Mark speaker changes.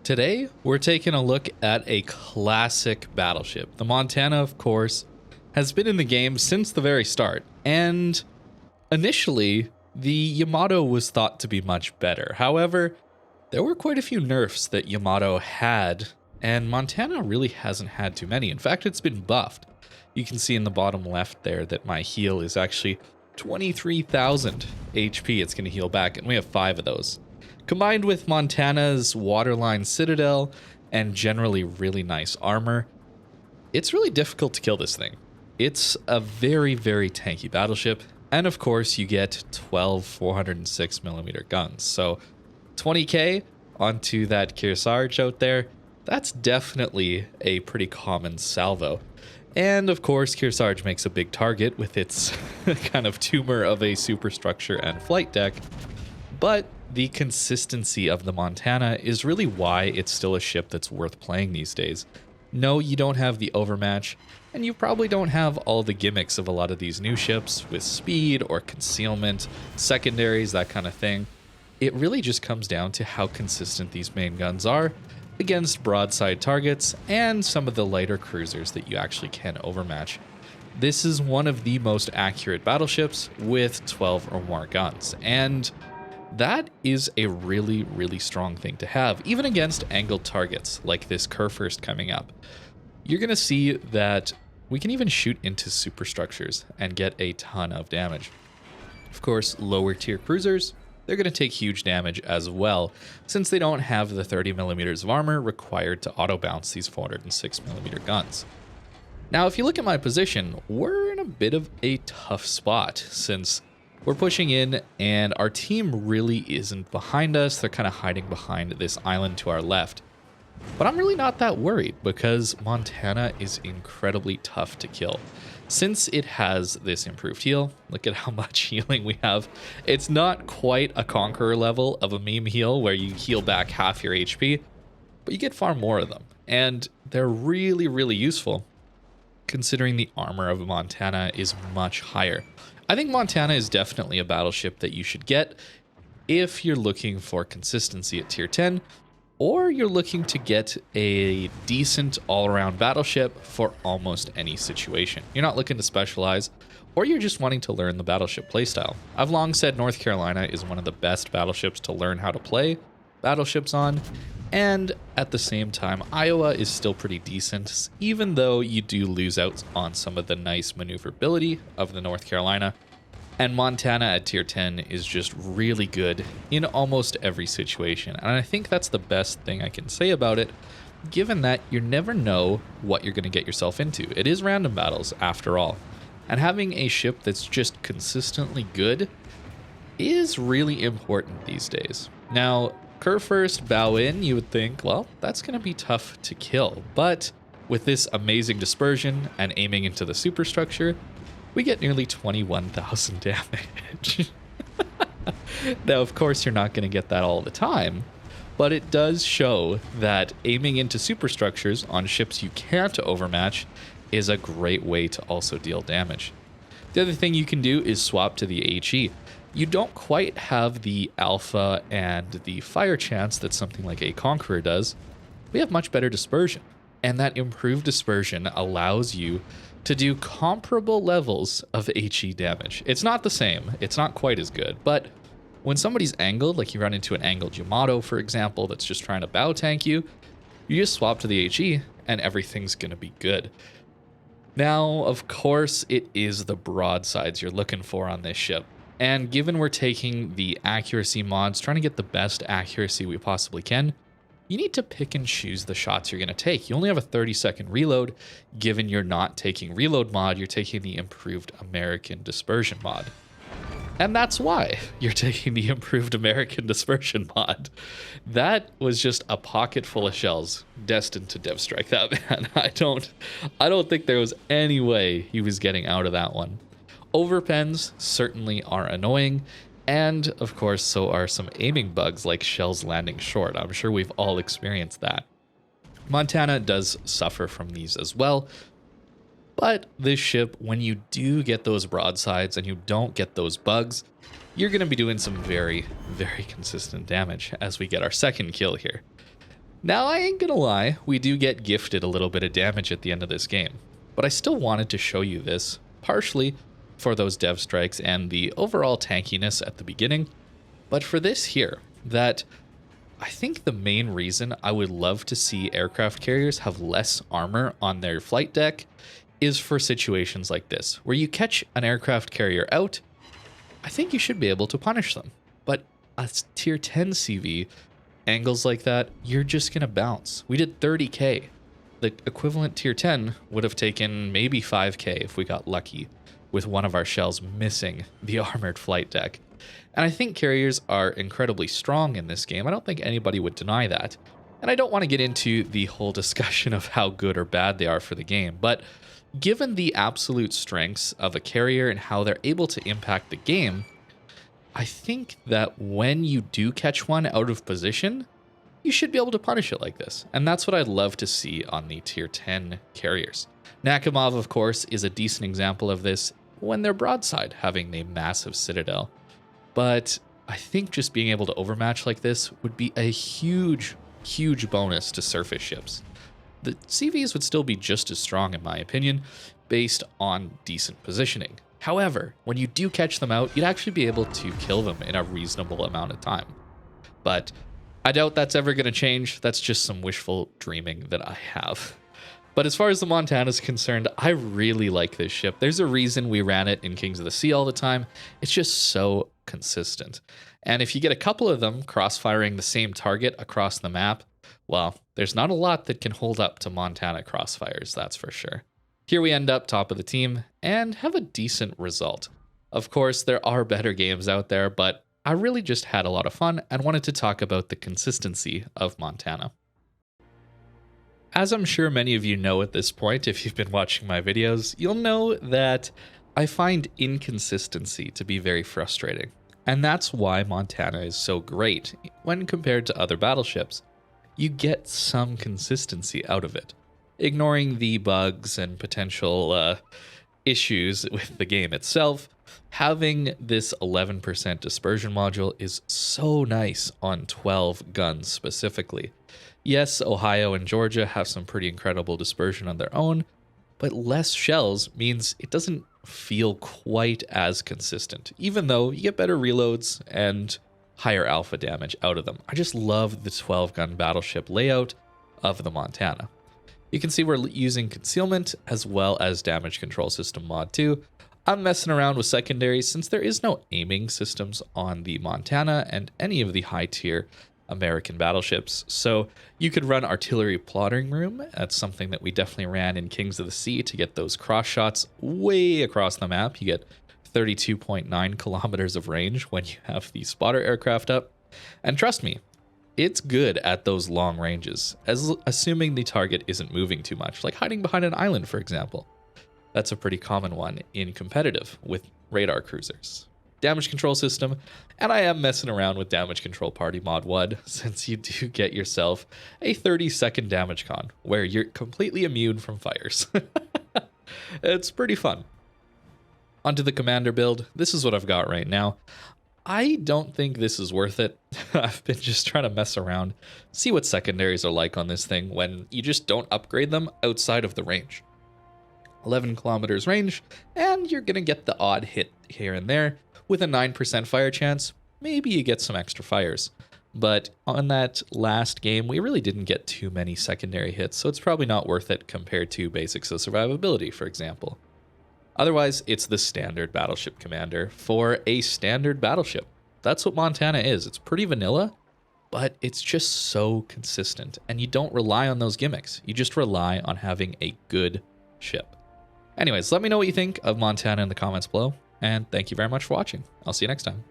Speaker 1: Today, we're taking a look at a classic battleship. The Montana, of course, has been in the game since the very start, and initially, the Yamato was thought to be much better. However, there were quite a few nerfs that Yamato had, and Montana really hasn't had too many. In fact, it's been buffed. You can see in the bottom left there that my heal is actually 23,000 HP. It's going to heal back, and we have 5 of those. Combined with Montana's waterline citadel and generally really nice armor, it's really difficult to kill this thing. It's a very, very tanky battleship, and of course you get 12 406mm guns. So 20k onto that Kearsarge out there, that's definitely a pretty common salvo. And of course Kearsarge makes a big target with its kind of tumor of a superstructure and flight deck, but the consistency of the Montana is really why it's still a ship that's worth playing these days. No, you don't have the overmatch, and you probably don't have all the gimmicks of a lot of these new ships with speed or concealment, secondaries, that kind of thing. It really just comes down to how consistent these main guns are against broadside targets and some of the lighter cruisers that you actually can overmatch. This is one of the most accurate battleships with 12 or more guns, and that is a really, really strong thing to have, even against angled targets like this Kurfürst coming up. You're going to see that we can even shoot into superstructures and get a ton of damage. Of course, lower tier cruisers, they're going to take huge damage as well, since they don't have the 30mm of armor required to auto bounce these 406mm guns. Now, if you look at my position, we're in a bit of a tough spot, since we're pushing in and our team really isn't behind us. They're kind of hiding behind this island to our left. But I'm really not that worried because Montana is incredibly tough to kill. Since it has this improved heal, look at how much healing we have. It's not quite a Conqueror level of a meme heal where you heal back half your HP, but you get far more of them. And they're really, really useful considering the armor of Montana is much higher. I think Montana is definitely a battleship that you should get if you're looking for consistency at tier 10, or you're looking to get a decent all-around battleship for almost any situation. You're not looking to specialize, or you're just wanting to learn the battleship playstyle. I've long said North Carolina is one of the best battleships to learn how to play battleships on, and at the same time, Iowa is still pretty decent, even though you do lose out on some of the nice maneuverability of the North Carolina. And Montana at tier 10 is just really good in almost every situation. And I think that's the best thing I can say about it, given that you never know what you're going to get yourself into. It is random battles, after all. And having a ship that's just consistently good is really important these days. Now, Kurfürst bow in, you would think, well, that's going to be tough to kill. But with this amazing dispersion and aiming into the superstructure, we get nearly 21,000 damage. Now, of course, you're not going to get that all the time, but it does show that aiming into superstructures on ships you can't overmatch is a great way to also deal damage. The other thing you can do is swap to the HE. You don't quite have the alpha and the fire chance that something like a Conqueror does. We have much better dispersion, and that improved dispersion allows you to do comparable levels of HE damage. It's not the same, it's not quite as good, but when somebody's angled, like you run into an angled Yamato, for example, that's just trying to bow tank you, you just swap to the HE and everything's gonna be good. Now, of course, it is the broadsides you're looking for on this ship. And given we're taking the accuracy mods, trying to get the best accuracy we possibly can, you need to pick and choose the shots you're going to take. You only have a 30-second reload. Given you're not taking reload mod, you're taking the improved American dispersion mod. And that's why you're taking the improved American dispersion mod. That was just a pocket full of shells destined to dev strike that man. I don't think there was any way he was getting out of that one. Overpens certainly are annoying, and of course so are some aiming bugs like shells landing short. I'm sure we've all experienced that. Montana does suffer from these as well, but this ship, when you do get those broadsides and you don't get those bugs, you're going to be doing some very, very consistent damage as we get our second kill here. Now, I ain't gonna lie, we do get gifted a little bit of damage at the end of this game, but I still wanted to show you this, partially for those dev strikes and the overall tankiness at the beginning, but for this here, that I think the main reason I would love to see aircraft carriers have less armor on their flight deck is for situations like this, where you catch an aircraft carrier out, I think you should be able to punish them, but a tier 10 CV, angles like that, you're just gonna bounce. We did 30k. The equivalent tier 10 would have taken maybe 5k if we got lucky with one of our shells missing the armored flight deck. And I think carriers are incredibly strong in this game. I don't think anybody would deny that. And I don't want to get into the whole discussion of how good or bad they are for the game, but given the absolute strengths of a carrier and how they're able to impact the game, I think that when you do catch one out of position, you should be able to punish it like this. And that's what I'd love to see on the tier 10 carriers. Nakhimov, of course, is a decent example of this when they're broadside, having a massive citadel. But I think just being able to overmatch like this would be a huge, huge bonus to surface ships. The CVs would still be just as strong, in my opinion, based on decent positioning. However, when you do catch them out, you'd actually be able to kill them in a reasonable amount of time. But I doubt that's ever going to change. That's just some wishful dreaming that I have. But as far as the Montana is concerned, I really like this ship. There's a reason we ran it in Kings of the Sea all the time. It's just so consistent. And if you get a couple of them crossfiring the same target across the map, well, there's not a lot that can hold up to Montana crossfires, that's for sure. Here we end up top of the team and have a decent result. Of course, there are better games out there, but I really just had a lot of fun and wanted to talk about the consistency of Montana. As I'm sure many of you know at this point, if you've been watching my videos, you'll know that I find inconsistency to be very frustrating. And that's why Montana is so great when compared to other battleships. You get some consistency out of it. Ignoring the bugs and potential issues with the game itself, having this 11% dispersion module is so nice on 12 guns specifically. Yes, Ohio and Georgia have some pretty incredible dispersion on their own, but less shells means it doesn't feel quite as consistent, even though you get better reloads and higher alpha damage out of them. I just love the 12-gun battleship layout of the Montana. You can see we're using concealment as well as damage control system mod 2. I'm messing around with secondaries since there is no aiming systems on the Montana and any of the high tier American battleships. So you could run artillery plotting room. That's something that we definitely ran in Kings of the Sea to get those cross shots way across the map. You get 32.9 kilometers of range when you have the spotter aircraft up. And trust me, it's good at those long ranges, assuming the target isn't moving too much, like hiding behind an island, for example. That's a pretty common one in competitive with radar cruisers. Damage control system, and I am messing around with damage control party mod 1, since you do get yourself a 30-second damage con, where you're completely immune from fires. It's pretty fun. Onto the commander build. This is what I've got right now. I don't think this is worth it. I've been just trying to mess around, see what secondaries are like on this thing when you just don't upgrade them outside of the range. 11 kilometers range, and you're gonna get the odd hit here and there. With a 9% fire chance, maybe you get some extra fires. But on that last game, we really didn't get too many secondary hits, so it's probably not worth it compared to basics of survivability, for example. Otherwise, it's the standard battleship commander for a standard battleship. That's what Montana is. It's pretty vanilla, but it's just so consistent, and you don't rely on those gimmicks. You just rely on having a good ship. Anyways, let me know what you think of Montana in the comments below. And thank you very much for watching. I'll see you next time.